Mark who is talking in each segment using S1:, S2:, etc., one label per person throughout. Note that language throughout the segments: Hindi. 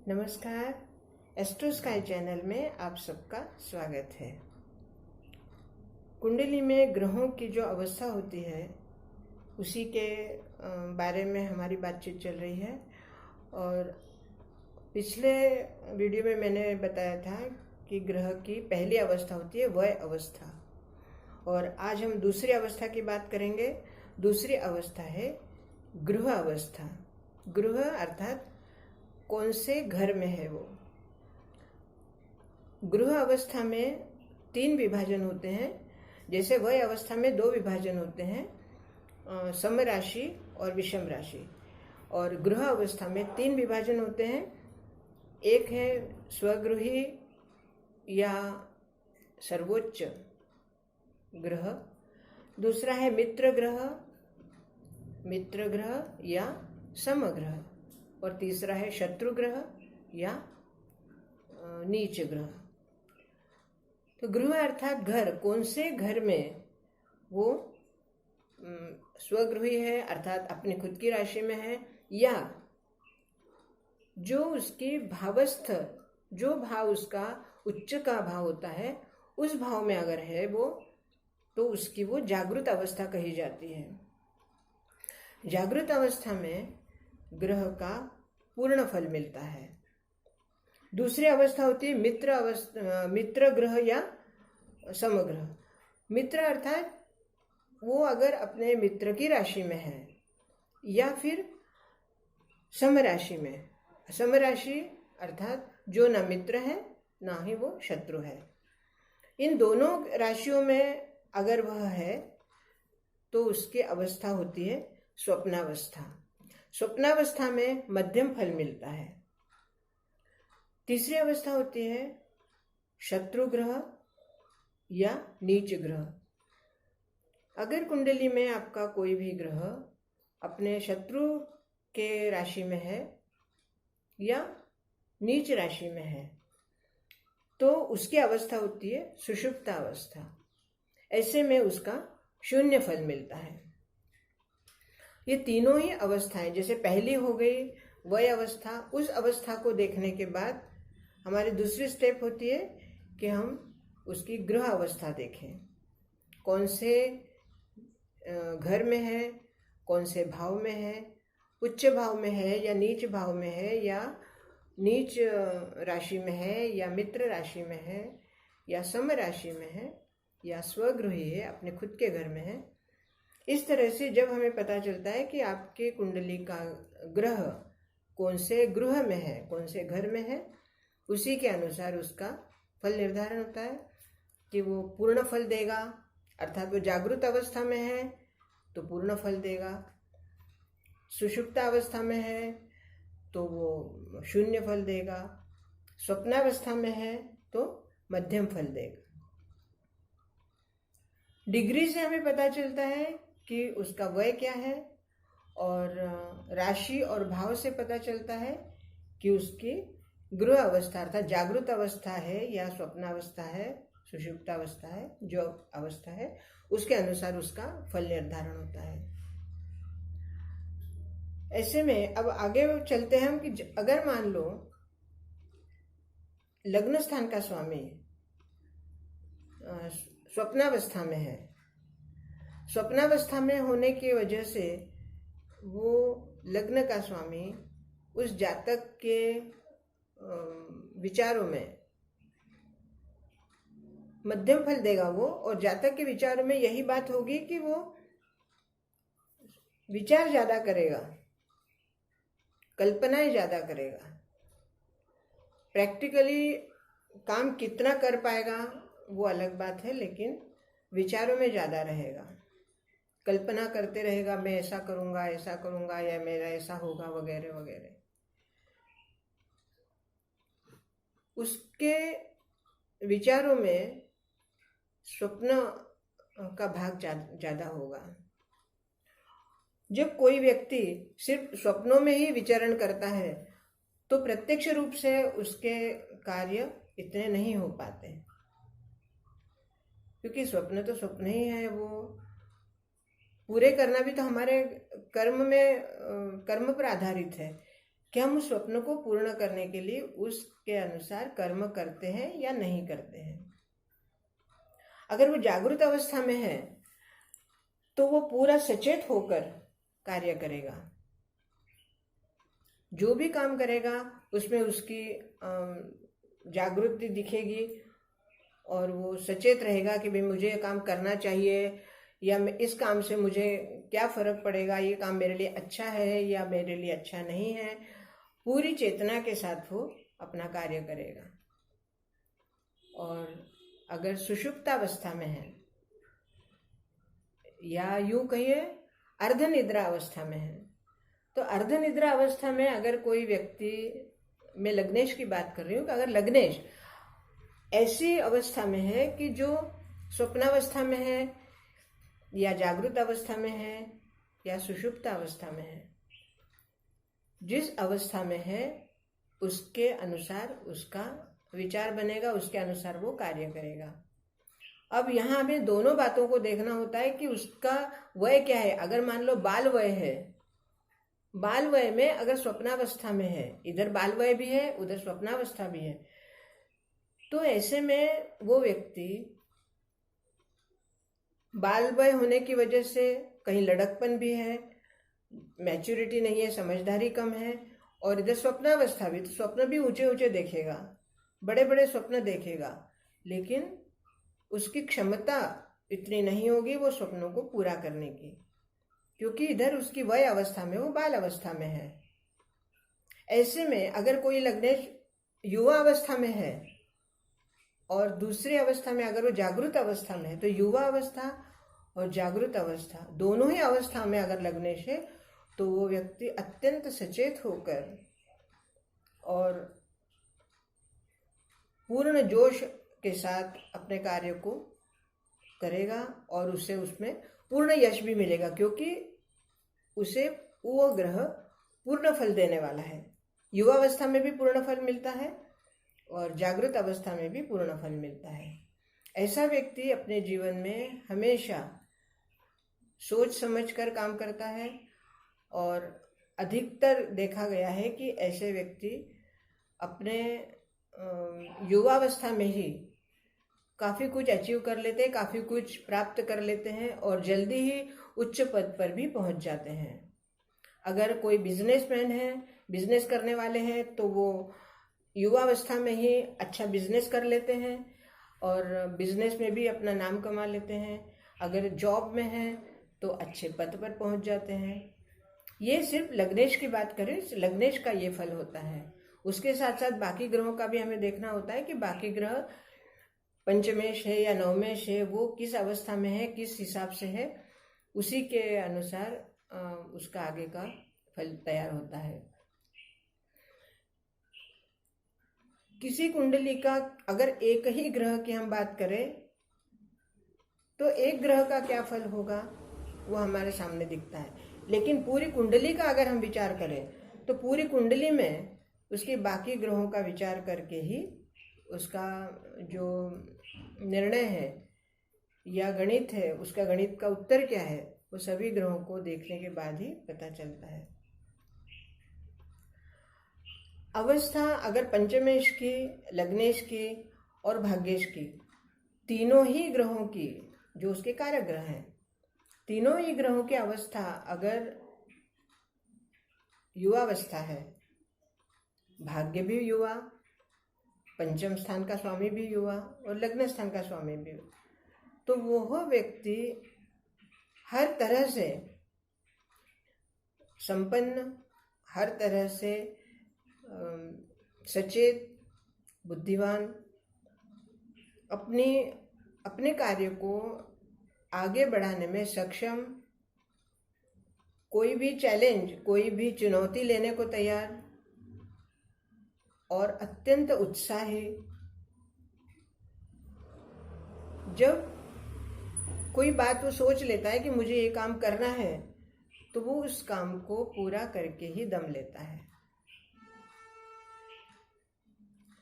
S1: नमस्कार। एस्ट्रो स्काई चैनल में आप सबका स्वागत है। कुंडली में ग्रहों की जो अवस्था होती है उसी के बारे में हमारी बातचीत चल रही है। और पिछले वीडियो में मैंने बताया था कि ग्रह की पहली अवस्था होती है वय अवस्था, और आज हम दूसरी अवस्था की बात करेंगे। दूसरी अवस्था है गृह अवस्था। गृह अर्थात कौन से घर में है वो। गृह अवस्था में 3 विभाजन होते हैं। जैसे वय अवस्था में 2 विभाजन होते हैं, सम राशि और विषम राशि। और गृह अवस्था में 3 विभाजन होते हैं। एक है स्वगृही या सर्वोच्च ग्रह, दूसरा है मित्र ग्रह या समग्रह, और तीसरा है शत्रु ग्रह या नीच ग्रह। तो गृह अर्थात घर, कौन से घर में वो स्वगृही है अर्थात अपनी खुद की राशि में है, या जो उसकी भावस्थ, जो भाव उसका उच्च का भाव होता है उस भाव में अगर है वो, तो उसकी वो जागृत अवस्था कही जाती है। जागृत अवस्था में ग्रह का पूर्ण फल मिलता है। दूसरी अवस्था होती है मित्र ग्रह या समग्रह। मित्र अर्थात वो अगर अपने मित्र की राशि में है या फिर समराशि में। समराशि अर्थात जो ना मित्र है ना ही वो शत्रु है। इन दोनों राशियों में अगर वह है तो उसकी अवस्था होती है स्वप्नावस्था। स्वप्नावस्था में मध्यम फल मिलता है। तीसरी अवस्था होती है शत्रु ग्रह या नीच ग्रह। अगर कुंडली में आपका कोई भी ग्रह अपने शत्रु के राशि में है या नीच राशि में है तो उसकी अवस्था होती है सुषुप्ता अवस्था। ऐसे में उसका शून्य फल मिलता है। ये तीनों ही अवस्थाएं, जैसे पहली हो गई वय अवस्था, उस अवस्था को देखने के बाद हमारी दूसरी स्टेप होती है कि हम उसकी गृह अवस्था देखें। कौन से घर में है, कौन से भाव में है, उच्च भाव में है या नीच भाव में है, या नीच राशि में है या मित्र राशि में है या सम राशि में है या स्वगृही है, अपने खुद के घर में है। इस तरह से जब हमें पता चलता है कि आपके कुंडली का ग्रह कौन से गृह में है, कौन से घर में है, उसी के अनुसार उसका फल निर्धारण होता है कि वो पूर्ण फल देगा, अर्थात वो जागृत अवस्था में है तो पूर्ण फल देगा, सुषुप्त अवस्था में है तो वो शून्य फल देगा, स्वप्नावस्था में है तो मध्यम फल देगा। डिग्री से हमें पता चलता है कि उसका वय क्या है, और राशि और भाव से पता चलता है कि उसकी गृह अवस्था अर्थात जागृत अवस्था है या स्वप्नावस्था है, सुषुप्त अवस्था है, जो अवस्था है उसके अनुसार उसका फल निर्धारण होता है। ऐसे में अब आगे चलते हैं हम कि अगर मान लो लग्न स्थान का स्वामी स्वप्नावस्था में है, स्वप्नावस्था में होने की वजह से वो लग्न का स्वामी उस जातक के विचारों में मध्यम फल देगा वो, और जातक के विचारों में यही बात होगी कि वो विचार ज्यादा करेगा, कल्पनाएं ज्यादा करेगा। प्रैक्टिकली काम कितना कर पाएगा वो अलग बात है, लेकिन विचारों में ज्यादा रहेगा, कल्पना करते रहेगा, मैं ऐसा करूंगा या मेरा ऐसा होगा वगैरह वगैरह। उसके विचारों में स्वप्न का भाग ज्यादा होगा। जब कोई व्यक्ति सिर्फ स्वप्नों में ही विचरण करता है तो प्रत्यक्ष रूप से उसके कार्य इतने नहीं हो पाते, क्योंकि स्वप्न तो स्वप्न ही है। वो पूरे करना भी तो हमारे कर्म पर आधारित है कि हम उस स्वप्न को पूर्ण करने के लिए उसके अनुसार कर्म करते हैं या नहीं करते हैं। अगर वो जागृत अवस्था में है तो वो पूरा सचेत होकर कार्य करेगा, जो भी काम करेगा उसमें उसकी जागृति दिखेगी और वो सचेत रहेगा कि भाई मुझे ये काम करना चाहिए, या मैं इस काम से मुझे क्या फर्क पड़ेगा, ये काम मेरे लिए अच्छा है या मेरे लिए अच्छा नहीं है। पूरी चेतना के साथ वो अपना कार्य करेगा। और अगर सुषुप्तावस्था में है या यूं कहिए अर्धनिद्रा अवस्था में है, तो अर्धनिद्रा अवस्था में अगर कोई व्यक्ति, मैं लग्नेश की बात कर रही हूँ, कि अगर लग्नेश ऐसी अवस्था में है कि जो स्वप्नावस्था में है या जागृत अवस्था में है या सुषुप्त अवस्था में है, जिस अवस्था में है उसके अनुसार उसका विचार बनेगा, उसके अनुसार वो कार्य करेगा। अब यहाँ हमें दोनों बातों को देखना होता है कि उसका वय क्या है। अगर मान लो बाल वय है, बाल वय में अगर स्वप्नावस्था में है, इधर बाल वय भी है उधर स्वप्नावस्था भी है, तो ऐसे में वो व्यक्ति बाल वय होने की वजह से कहीं लड़कपन भी है, मैच्योरिटी नहीं है, समझदारी कम है, और इधर स्वप्नावस्था भी, तो स्वप्न भी ऊंचे ऊंचे देखेगा, बड़े बड़े स्वप्न देखेगा, लेकिन उसकी क्षमता इतनी नहीं होगी वो स्वप्नों को पूरा करने की, क्योंकि इधर उसकी वय अवस्था में वो बाल अवस्था में है। ऐसे में अगर कोई लग्नेश युवा अवस्था में है और दूसरी अवस्था में अगर वो जागृत अवस्था में है, तो युवा अवस्था और जागृत अवस्था दोनों ही अवस्था में अगर लग्नेश है तो वो व्यक्ति अत्यंत सचेत होकर और पूर्ण जोश के साथ अपने कार्य को करेगा और उसे उसमें पूर्ण यश भी मिलेगा, क्योंकि उसे वो ग्रह पूर्ण फल देने वाला है। युवा अवस्था में भी पूर्ण फल मिलता है और जागृत अवस्था में भी पूर्ण फल मिलता है। ऐसा व्यक्ति अपने जीवन में हमेशा सोच समझकर काम करता है और अधिकतर देखा गया है कि ऐसे व्यक्ति अपने युवावस्था में ही काफ़ी कुछ अचीव कर लेते हैं, काफ़ी कुछ प्राप्त कर लेते हैं और जल्दी ही उच्च पद पर भी पहुंच जाते हैं। अगर कोई बिजनेसमैन है, बिजनेस करने वाले हैं, तो वो युवावस्था में ही अच्छा बिजनेस कर लेते हैं और बिजनेस में भी अपना नाम कमा लेते हैं। अगर जॉब में है तो अच्छे पद पर पहुंच जाते हैं। ये सिर्फ लग्नेश की बात करें, लग्नेश का ये फल होता है। उसके साथ साथ बाकी ग्रहों का भी हमें देखना होता है कि बाकी ग्रह पंचमेश है या नवमेश है, वो किस अवस्था में है, किस हिसाब से है, उसी के अनुसार उसका आगे का फल तैयार होता है। किसी कुंडली का अगर एक ही ग्रह की हम बात करें तो एक ग्रह का क्या फल होगा वो हमारे सामने दिखता है, लेकिन पूरी कुंडली का अगर हम विचार करें तो पूरी कुंडली में उसके बाकी ग्रहों का विचार करके ही उसका जो निर्णय है या गणित है, उसका गणित का उत्तर क्या है, वो सभी ग्रहों को देखने के बाद ही पता चलता है। अवस्था अगर पंचमेश की, लग्नेश की और भाग्येश की, तीनों ही ग्रहों की जो उसके कारक ग्रह हैं, तीनों ही ग्रहों की अवस्था अगर युवावस्था है, भाग्य भी युवा, पंचम स्थान का स्वामी भी युवा और लग्न स्थान का स्वामी भी, तो वह व्यक्ति हर तरह से संपन्न, हर तरह से सचेत, बुद्धिमान, अपने कार्य को आगे बढ़ाने में सक्षम, कोई भी चैलेंज, कोई भी चुनौती लेने को तैयार और अत्यंत उत्साही। जब कोई बात वो सोच लेता है कि मुझे ये काम करना है, तो वो उस काम को पूरा करके ही दम लेता है।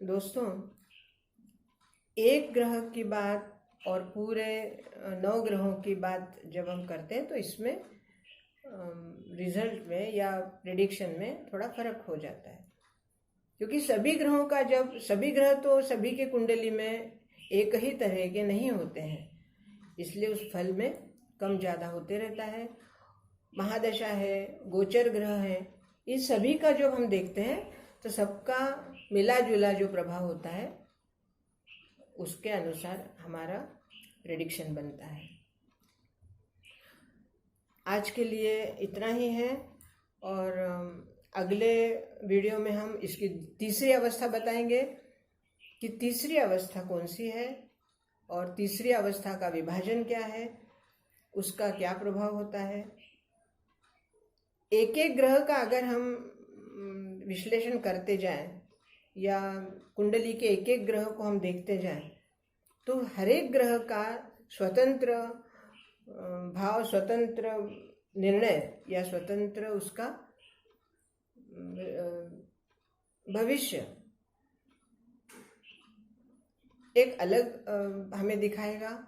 S1: दोस्तों, एक ग्रह की बात और पूरे 9 ग्रहों की बात जब हम करते हैं तो इसमें रिजल्ट में या प्रेडिक्शन में थोड़ा फर्क हो जाता है, क्योंकि सभी ग्रहों का जब सभी ग्रह तो सभी के कुंडली में एक ही तरह के नहीं होते हैं, इसलिए उस फल में कम ज़्यादा होते रहता है। महादशा है, गोचर ग्रह है, इस सभी का जब हम देखते हैं तो सबका मिला जुला जो प्रभाव होता है उसके अनुसार हमारा प्रेडिक्शन बनता है। आज के लिए इतना ही है, और अगले वीडियो में हम इसकी तीसरी अवस्था बताएंगे कि तीसरी अवस्था कौन सी है और तीसरी अवस्था का विभाजन क्या है, उसका क्या प्रभाव होता है। एक एक ग्रह का अगर हम विश्लेषण करते जाएं या कुंडली के एक एक ग्रह को हम देखते जाएं तो हर एक ग्रह का स्वतंत्र भाव, स्वतंत्र निर्णय या स्वतंत्र उसका भविष्य एक अलग हमें दिखाएगा।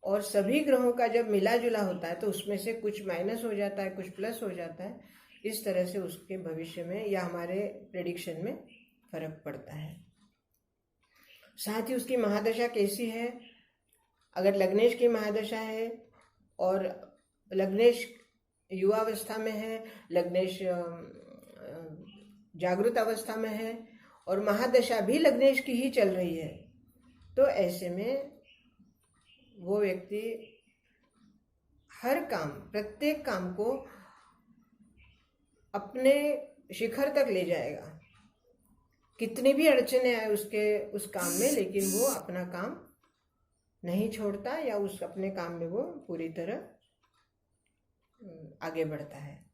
S1: और सभी ग्रहों का जब मिला जुला होता है तो उसमें से कुछ माइनस हो जाता है, कुछ प्लस हो जाता है। इस तरह से उसके भविष्य में या हमारे प्रेडिक्शन में फर्क पड़ता है। साथ ही उसकी महादशा कैसी है, अगर लग्नेश की महादशा है और लग्नेश युवावस्था में है, लग्नेश जागृत अवस्था में है और महादशा भी लग्नेश की ही चल रही है, तो ऐसे में वो व्यक्ति हर काम, प्रत्येक काम को अपने शिखर तक ले जाएगा। कितनी भी अड़चने आए उस काम में, लेकिन वो अपना काम नहीं छोड़ता या उस अपने काम में वो पूरी तरह आगे बढ़ता है।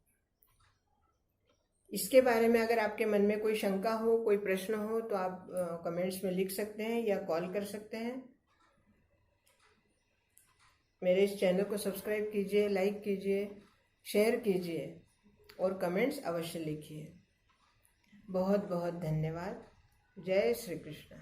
S1: इसके बारे में अगर आपके मन में कोई शंका हो, कोई प्रश्न हो, तो आप कमेंट्स में लिख सकते हैं या कॉल कर सकते हैं। मेरे इस चैनल को सब्सक्राइब कीजिए, लाइक कीजिए, शेयर कीजिए और कमेंट्स अवश्य लिखिए। बहुत बहुत धन्यवाद। जय श्री कृष्ण।